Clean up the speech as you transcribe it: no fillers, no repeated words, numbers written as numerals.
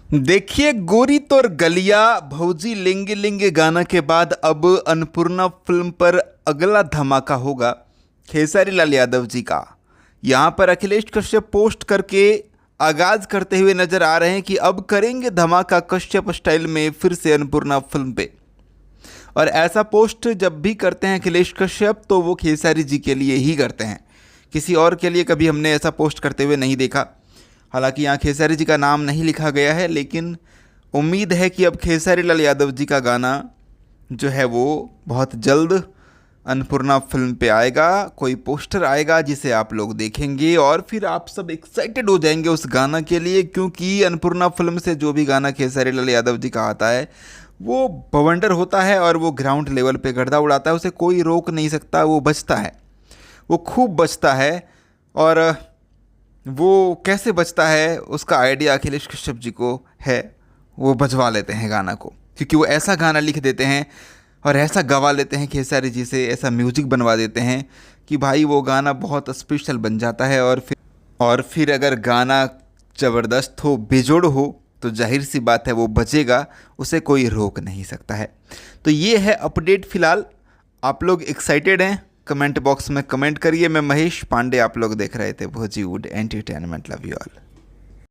देखिए गोरी तोर गलिया भौजी लेंगे लेंगे गाना के बाद अब अन्नपूर्णा फिल्म पर अगला धमाका होगा खेसारी लाल यादव जी का। यहाँ पर अखिलेश कश्यप पोस्ट करके आगाज करते हुए नजर आ रहे हैं कि अब करेंगे धमाका कश्यप स्टाइल में फिर से अन्नपूर्णा फिल्म पे। और ऐसा पोस्ट जब भी करते हैं अखिलेश कश्यप तो वो खेसारी जी के लिए ही करते हैं, किसी और के लिए कभी हमने ऐसा पोस्ट करते हुए नहीं देखा। हालांकि यहाँ खेसारी जी का नाम नहीं लिखा गया है, लेकिन उम्मीद है कि अब खेसारी लाल यादव जी का गाना जो है वो बहुत जल्द अन्नपूर्णा फिल्म पे आएगा। कोई पोस्टर आएगा जिसे आप लोग देखेंगे और फिर आप सब एक्साइटेड हो जाएंगे उस गाना के लिए, क्योंकि अन्नपूर्णा फिल्म से जो भी गाना खेसारी लाल यादव जी का आता है वो बवंडर होता है और वो ग्राउंड लेवल पे गर्दा उड़ाता है। उसे कोई रोक नहीं सकता, वो बचता है, वो खूब बचता है। और वो कैसे बचता है उसका आइडिया अखिलेश कश्यप जी को है। वो बजवा लेते हैं गाना को, क्योंकि वो ऐसा गाना लिख देते हैं और ऐसा गवा लेते हैं खेसारी जी से, ऐसा म्यूजिक बनवा देते हैं कि भाई वो गाना बहुत स्पेशल बन जाता है। और फिर अगर गाना ज़बरदस्त हो, बेजोड़ हो, तो जाहिर सी बात है वो बजेगा, उसे कोई रोक नहीं सकता है। तो ये है अपडेट फ़िलहाल। आप लोग एक्साइटेड हैं? कमेंट बॉक्स में कमेंट करिए। मैं महेश पांडे, आप लोग देख रहे थे Bollywood entertainment. Love you all.